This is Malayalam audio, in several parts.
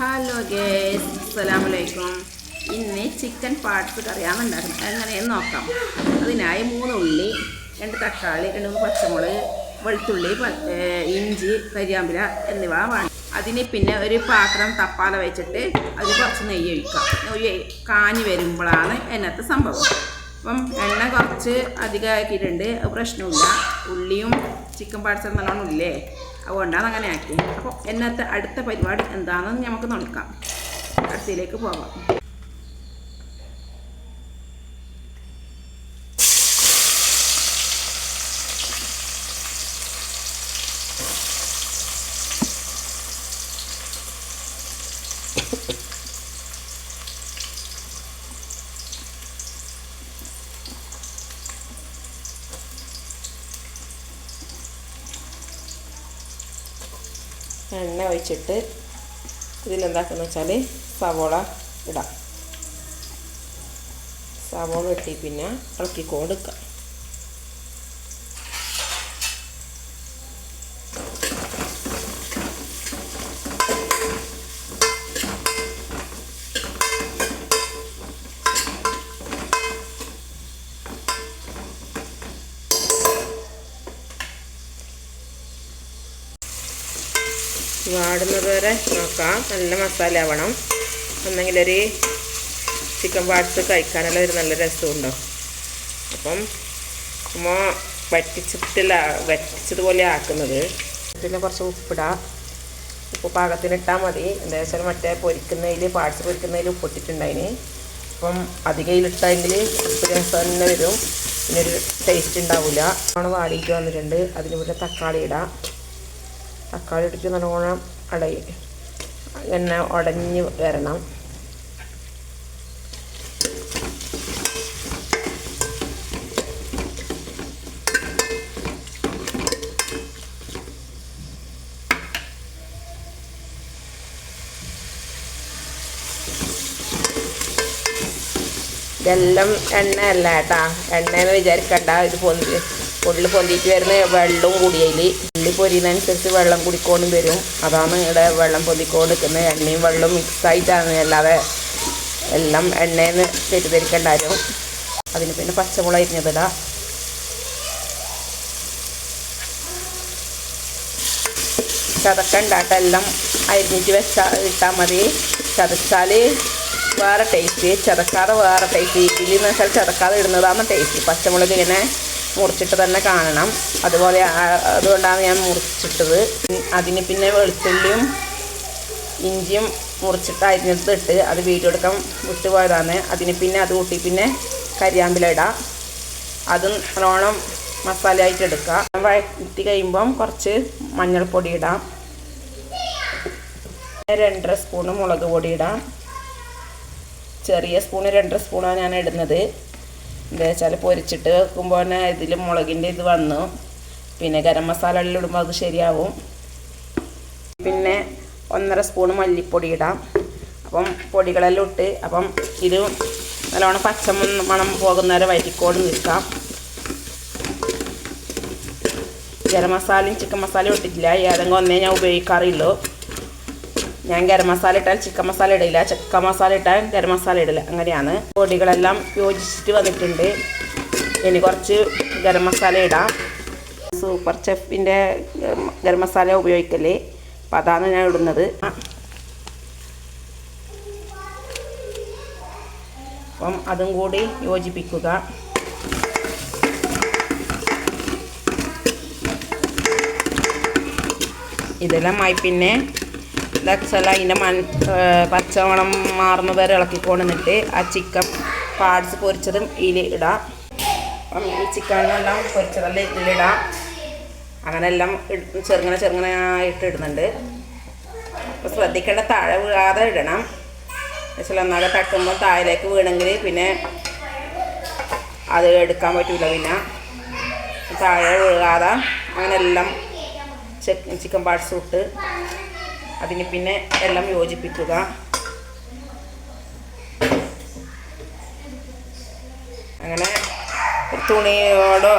ഹലോ ഗേസ്, അസ്സലാമലൈക്കും. ഇന്ന് ചിക്കൻ പാർട്സ് കറിയാണ് ഉണ്ടാക്കുന്നത്. എങ്ങനെയെന്ന് നോക്കാം. അതിനായി 3 ഉള്ളി, 2 തക്കാളി, 2 പച്ചമുളക്, വെളുത്തുള്ളി, ഇഞ്ചി, കരിയാമ്പില എന്നിവ വേണം. അതിന് പിന്നെ ഒരു പാത്രം തപ്പാല വെച്ചിട്ട് അതിൽ കുറച്ച് നെയ്യ് ഒഴിക്കാം. നെയ്യ് കാഞ്ഞ് വരുമ്പോഴാണ് എന്നത്തെ സംഭവം. അപ്പം എണ്ണ കുറച്ച് അധികമാക്കിയിട്ടുണ്ട്, പ്രശ്നമില്ല. ഉള്ളിയും ചിക്കൻ പാർട്സ് നല്ലോണം ഇല്ലേ, അതുകൊണ്ടാണ് അങ്ങനെ ആക്കി. അപ്പോൾ എന്നത്തെ അടുത്ത പരിപാടി എന്താണെന്ന് നമുക്ക് നോക്കാം. അടുത്തയിലേക്ക് പോകാം. എണ്ണ ഒഴിച്ചിട്ട് ഇതിലെന്താക്കുന്ന വെച്ചാൽ സവോള ഇടാം. സവോള ഇട്ടി പിന്നെ ഇളക്കിക്കൊടുക്കാം. വാടുന്നത് വരെ നോക്കാം. നല്ല മസാല ആവണം, എന്നെങ്കിലൊരു ചിക്കൻ പാർട്സ് കഴിക്കാനുള്ള ഒരു നല്ല രസമുണ്ടോ. അപ്പം വറ്റിച്ചതുപോലെ ആക്കുന്നത്. ഇതിൽ കുറച്ച് ഉപ്പിടാം. ഉപ്പ് പാകത്തിനിട്ടാൽ മതി. എന്താ വെച്ചാൽ മറ്റേ പാർട്സ് പൊരിക്കുന്നതിൽ ഉപ്പിട്ടിട്ടുണ്ടായിന്. അപ്പം അധികം ഇതിലിട്ടെങ്കിൽ ഉപ്പ് രസം തന്നെ വരും, പിന്നെ ഒരു ടേസ്റ്റ് ഉണ്ടാവില്ല. നല്ലോണം വാടിയിട്ട് വന്നിട്ടുണ്ട്. അതിന് പിന്നെ തക്കാളി ഇടാം. തക്കാളി ഇട്ടിട്ട് നല്ലോണം എണ്ണ ഉടഞ്ഞ് വരണം. ഇതെല്ലാം എണ്ണയല്ല കേട്ടാ, എണ്ണയെന്ന് വിചാരിക്കണ്ട. ഇത് പൊന്തിയിട്ട് വരുന്ന വെള്ളവും കൂടിയതിൽ ഉള്ളി പൊരിയുന്നതനുസരിച്ച് വെള്ളം കുടിക്കൊണ്ടും വരും. അതാണ് ഇവിടെ വെള്ളം പൊന്തിക്കൊണ്ട് നിൽക്കുന്നത്. എണ്ണയും വെള്ളവും മിക്സായിട്ടാണ്, അല്ലാതെ എല്ലാം എണ്ണയെന്ന് തെറ്റിദ്ധരിക്കണ്ടാരും. അതിന് പിന്നെ പച്ചമുളക് അരിഞ്ഞതിടാം. ചതക്കണ്ടാട്ട എല്ലാം അരിഞ്ഞിട്ട് ഇട്ടാൽ മതി. ചതച്ചാൽ വേറെ ടേസ്റ്റ്, ചതക്കാതെ വേറെ ടേസ്റ്റ്. ഇതിലെന്ന് വെച്ചാൽ ചതക്കാതെ ഇടുന്നതാണ് ടേസ്റ്റ്. പച്ചമുളക് ഇങ്ങനെ മുറിച്ചിട്ട് തന്നെ കാണണം. അതുകൊണ്ടാണ് ഞാൻ മുറിച്ചിട്ടത്. അതിന് പിന്നെ വെളുത്തുള്ളിയും ഇഞ്ചിയും മുറിച്ചിട്ട് അരിഞ്ഞിട്ട് അത് വീഡിയോ എടുക്കാൻ വിട്ടുപോയതാണ്. അതിന് പിന്നെ അത് കൂട്ടി പിന്നെ കരിയാമ്പില ഇടാം. അതും നല്ലോണം മസാലയായിട്ട് എടുക്കാം. വഴറ്റി കഴിയുമ്പം കുറച്ച് മഞ്ഞൾപ്പൊടി ഇടാം. 2.5 സ്പൂണ് മുളക് പൊടി ഇടാം. ചെറിയ സ്പൂണ് 2.5 സ്പൂണാണ് ഞാൻ ഇടുന്നത്. എന്താ വെച്ചാൽ പൊരിച്ചിട്ട് വെക്കുമ്പോൾ തന്നെ ഇതിൽ മുളകിൻ്റെ ഇത് വന്നു. പിന്നെ ഗരം മസാല എല്ലാം ഇടുമ്പോൾ അത് ശരിയാവും. പിന്നെ 1.5 സ്പൂണ് മല്ലിപ്പൊടി ഇടാം. അപ്പം പൊടികളെല്ലാം ഇട്ട് അപ്പം ഇത് നല്ലോണം പച്ചമണം പോകുന്നവരെ വഴറ്റിക്കോട് നിൽക്കാം. ഗരം മസാലയും ചിക്കൻ മസാലയും ഇട്ടിട്ടില്ല. ഏതെങ്കിലും ഒന്നേ ഞാൻ ഉപയോഗിക്കാറില്ലൂ. ഞാൻ ഗരം മസാല ഇട്ടാൽ ചിക്കൻ മസാല ഇടില്ല, ചിക്കൻ മസാല ഇട്ടാൽ ഗരം മസാല ഇടില്ല, അങ്ങനെയാണ്. പൊടികളെല്ലാം യോജിച്ചിട്ട് വന്നിട്ടുണ്ട്. ഇനി കുറച്ച് ഗരം മസാല ഇടാം. സൂപ്പർ ഷെഫിൻ്റെ ഗരം മസാല ഉപയോഗിക്കല്, അപ്പം അതാണ് ഞാൻ ഇടുന്നത്. അപ്പം അതും കൂടി യോജിപ്പിക്കുക. ഇതെല്ലാമായി പിന്നെ അതിൻ്റെ പച്ചമണം മാറുന്ന വരെ ഇളക്കിക്കൊണ്ട് നിന്നിട്ട് ആ ചിക്കൻ പാർട്സ് പൊരിച്ചതും ഇതിൽ ഇടാം. അപ്പം ഈ ചിക്കനെല്ലാം പൊരിച്ചതെല്ലാം ഇതിലിടാം. അങ്ങനെ എല്ലാം ചെറുങ്ങനെ ഇടുന്നുണ്ട്. അപ്പോൾ ശ്രദ്ധിക്കേണ്ട, താഴെ വീഴാതെ ഇടണം. എന്നുവെച്ചാൽ ഒന്നാകെ തട്ടുമ്പോൾ താഴേക്ക് വീണെങ്കിൽ പിന്നെ അത് എടുക്കാൻ പറ്റില്ല. പിന്നെ താഴെ വീഴാതെ അങ്ങനെ എല്ലാം ചിക്കൻ പാർട്സ് ഇട്ട് അതിന് പിന്നെ എല്ലാം യോജിപ്പിക്കുക. അങ്ങനെ തുണിയോടോ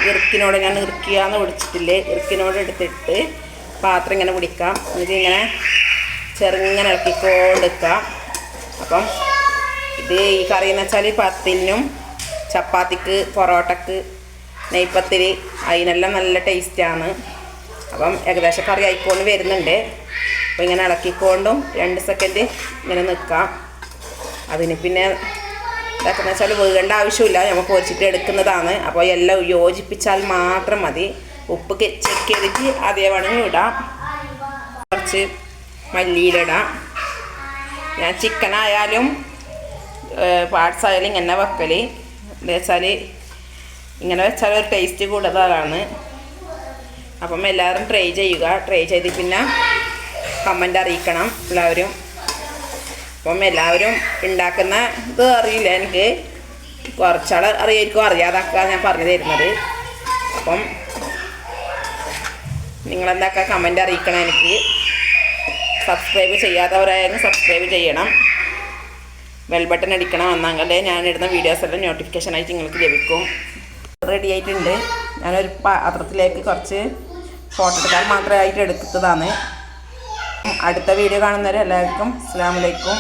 ഇറുക്കിനോടോ ഞാൻ ഇറുക്കിയാന്ന് പിടിച്ചിട്ടില്ലേ, ഇറുക്കിനോട് എടുത്തിട്ട് പാത്രം ഇങ്ങനെ പിടിക്കാം. എന്നിട്ട് ഇങ്ങനെ ചെറുങ്ങനെ ഇളക്കിക്കൊണ്ടിരിക്കാം. അപ്പം ഇത് ഈ കറി എന്ന് വെച്ചാൽ പത്തിനും ചപ്പാത്തിക്ക് പൊറോട്ടക്ക് നെയ്പ്പത്തിരി അതിനെല്ലാം നല്ല ടേസ്റ്റാണ്. അപ്പം ഏകദേശം കറി ആയിക്കൊണ്ട് വരുന്നുണ്ട്. അപ്പോൾ ഇങ്ങനെ ഇളക്കിക്കൊണ്ടും 2 സെക്കൻഡ് ഇങ്ങനെ നിൽക്കാം. അതിന് പിന്നെ ഇതാക്കുന്ന വെച്ചാൽ വീഴേണ്ട ആവശ്യമില്ല, നമ്മൾ പൊരിച്ചിട്ട് എടുക്കുന്നതാണ്. അപ്പോൾ എല്ലാം യോജിപ്പിച്ചാൽ മാത്രം മതി. ഉപ്പ് ചെക്ക് ചെയ്തിട്ട് അതേ വേണമെങ്കിൽ ഇടാം. കുറച്ച് മല്ലിയിലിടാം. ഞാൻ ചിക്കനായാലും പാർട്സ് ആയാലും ഇങ്ങനെ വെക്കൽ. എന്താ വെച്ചാൽ ഇങ്ങനെ വെച്ചാൽ ഒരു ടേസ്റ്റ് കൂടുതലാണ്. അപ്പം എല്ലാവരും ട്രൈ ചെയ്യുക. ട്രൈ ചെയ്ത് പിന്നെ കമൻ്റ് അറിയിക്കണം എല്ലാവരും. അപ്പം എല്ലാവരും ഉണ്ടാക്കുന്ന ഇത് അറിയില്ല, എനിക്ക് കുറച്ചാൾ അറിയായിരിക്കും, അറിയാതാക്കുക ഞാൻ പറഞ്ഞു തരുന്നത്. അപ്പം നിങ്ങളെന്താക്കുക കമൻ്റ് അറിയിക്കണം. എനിക്ക് സബ്സ്ക്രൈബ് ചെയ്യാത്തവരായാലും സബ്സ്ക്രൈബ് ചെയ്യണം. ബെൽ ബട്ടൺ അടിക്കണം. എന്നാലേ ഞാനിടുന്ന വീഡിയോസെല്ലാം നോട്ടിഫിക്കേഷനായിട്ട് നിങ്ങൾക്ക് ലഭിക്കും. റെഡി ആയിട്ടുണ്ട്. ഞാനൊരു പാത്രത്തിലേക്ക് കുറച്ച് ഫോട്ടോ എടുക്കാൻ മാത്രമായിട്ട് എടുത്തതാണ്. അടുത്ത വീഡിയോ കാണുന്നവരെ എല്ലാവർക്കും അസ്സലാമു അലൈക്കും.